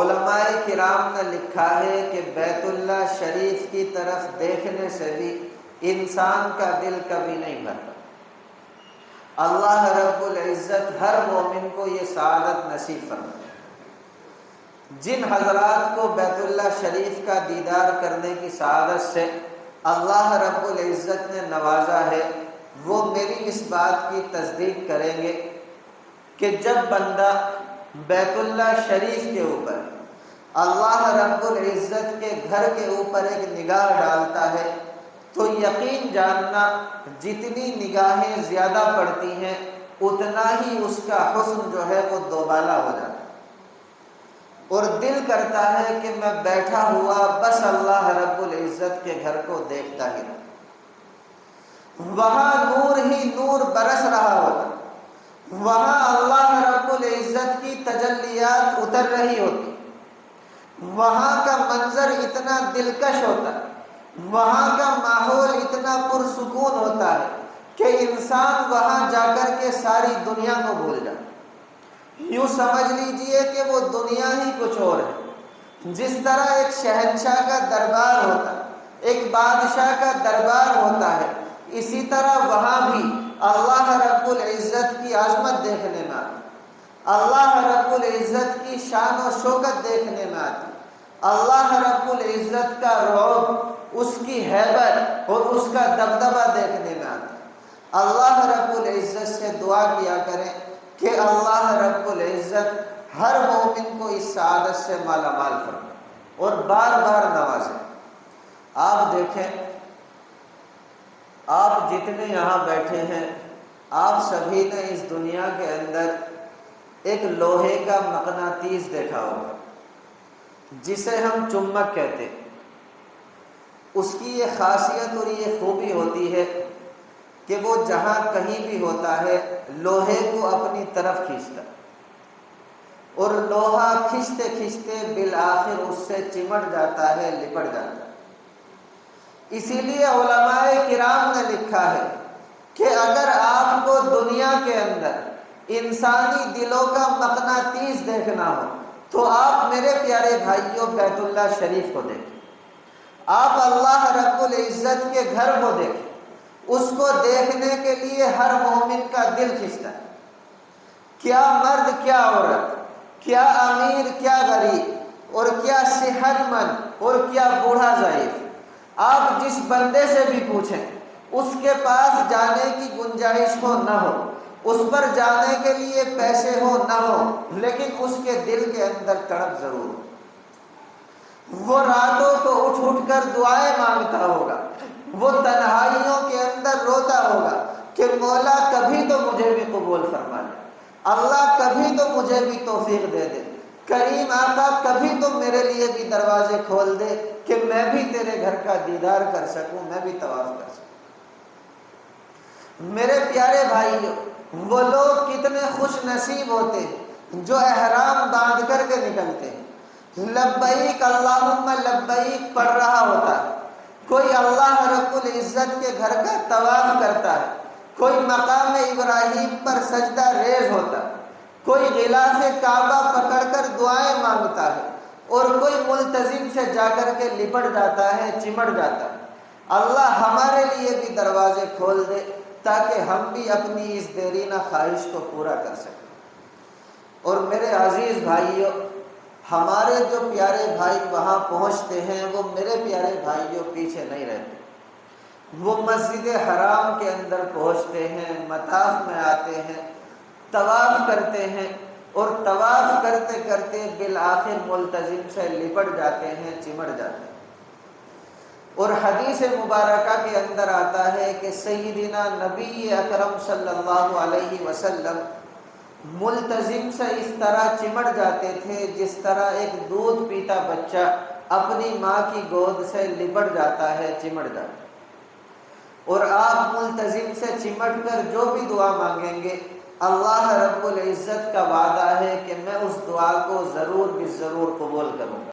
علماء کرام نے لکھا ہے کہ بیت اللہ شریف کی طرف دیکھنے سے بھی انسان کا دل کبھی نہیں بھرتا۔ اللہ رب العزت ہر مومن کو یہ سعادت نصیب فرمائے۔ جن حضرات کو بیت اللہ شریف کا دیدار کرنے کی سعادت سے اللہ رب العزت نے نوازا ہے، وہ میری اس بات کی تصدیق کریں گے کہ جب بندہ بیت اللہ شریف کے اوپر اللہ رب العزت کے گھر کے اوپر ایک نگاہ ڈالتا ہے تو یقین جاننا جتنی نگاہیں زیادہ پڑتی ہیں اتنا ہی اس کا حسن جو ہے وہ دوبالا ہو جاتا ہے، اور دل کرتا ہے کہ میں بیٹھا ہوا بس اللہ رب العزت کے گھر کو دیکھتا ہی رہا۔ وہاں نور ہی نور برس رہا ہوتا، وہاں اللہ رب العزت کی تجلیات اتر رہی ہوتی، وہاں کا منظر اتنا دلکش ہوتا، وہاں کا ماحول اتنا پرسکون ہوتا ہے کہ انسان وہاں جا کر کے ساری دنیا کو بھول جاتا۔ یوں سمجھ لیجئے کہ وہ دنیا ہی کچھ اور ہے۔ جس طرح ایک شہنشاہ کا دربار ہوتا ہے، ایک بادشاہ کا دربار ہوتا ہے، اسی طرح وہاں بھی اللہ رب العزت کی عظمت دیکھنے میں آتی، اللہ رب العزت کی شان و شوکت دیکھنے میں آتی، اللہ رب العزت کا رعب، اس کی ہیبت اور اس کا دبدبہ دیکھنے میں آتی۔ اللہ رب العزت سے دعا کیا کریں کہ اللہ رب العزت ہر مومن کو اس سعادت سے مالا مال فرمائے اور بار بار نوازے۔ آپ دیکھیں، آپ جتنے یہاں بیٹھے ہیں، آپ سبھی نے اس دنیا کے اندر ایک لوہے کا مقناطیس دیکھا ہوگا جسے ہم چمبک کہتے ہیں۔ اس کی یہ خاصیت اور یہ خوبی ہوتی ہے کہ وہ جہاں کہیں بھی ہوتا ہے لوہے کو اپنی طرف کھینچتا ہے، اور لوہا کھینچتے کھینچتے بالآخر اس سے چمٹ جاتا ہے، لپٹ جاتا ہے۔ اسی لیے علماء کرام نے لکھا ہے کہ اگر آپ کو دنیا کے اندر انسانی دلوں کا مقناطیس دیکھنا ہو تو آپ میرے پیارے بھائیوں بیت اللہ شریف کو دیکھیں، آپ اللہ رب العزت کے گھر کو دیکھیں۔ اس کو دیکھنے کے لیے ہر مومن کا دل کھنچتا ہے، کیا مرد کیا عورت، کیا امیر کیا غریب، اور کیا صحت مند اور کیا بوڑھا ضعیف، آپ جس بندے سے بھی پوچھیں اس کے پاس جانے کی گنجائش ہو نہ ہو، اس پر جانے کے لیے پیسے ہو نہ ہو، لیکن اس کے دل کے اندر تڑپ ضرور ہو۔ وہ راتوں کو اٹھ اٹھ کر دعائیں مانگتا ہوگا، وہ تنہائیوں کے اندر روتا ہوگا کہ مولا کبھی تو مجھے بھی قبول فرما لے، اللہ کبھی تو مجھے بھی توفیق دے دے، کریم آقا کبھی تو میرے لیے بھی دروازے کھول دے کہ میں بھی تیرے گھر کا دیدار کر سکوں، میں بھی طواف کر سکوں۔ میرے پیارے بھائیوں، وہ لوگ کتنے خوش نصیب ہوتے ہیں جو احرام باندھ کر کے نکلتے ہیں، لبیک اللہم لبیک پڑھ رہا ہوتا ہے، کوئی اللہ رب العزت کے گھر کا طواف کرتا ہے، کوئی مقام ابراہیم پر سجدہ ریز ہوتا ہے، کوئی غلاف کعبہ پکڑ کر دعائیں مانگتا ہے، اور کوئی ملتزم سے جا کر کے لپٹ جاتا ہے، چمٹ جاتا ہے۔ اللہ ہمارے لیے بھی دروازے کھول دے تاکہ ہم بھی اپنی اس دیرینہ خواہش کو پورا کر سکیں۔ اور میرے عزیز بھائیوں، ہمارے جو پیارے بھائی وہاں پہنچتے ہیں وہ میرے پیارے بھائیوں پیچھے نہیں رہتے، وہ مسجد حرام کے اندر پہنچتے ہیں، مطاف میں آتے ہیں، طواف کرتے ہیں، اور طواف کرتے کرتے بالآخر ملتزم سے لپٹ جاتے ہیں، چمٹ جاتے ہیں۔ اور حدیث مبارکہ کے اندر آتا ہے کہ سیدنا نبی اکرم صلی اللہ علیہ وسلم ملتزم سے اس طرح چمٹ جاتے تھے جس طرح ایک دودھ پیتا بچہ اپنی ماں کی گود سے لپٹ جاتا ہے، چمٹ جاتا ہے۔ اور آپ ملتزم سے چمٹ کر جو بھی دعا مانگیں گے اللہ رب العزت کا وعدہ ہے کہ میں اس دعا کو ضرور بھی ضرور قبول کروں گا۔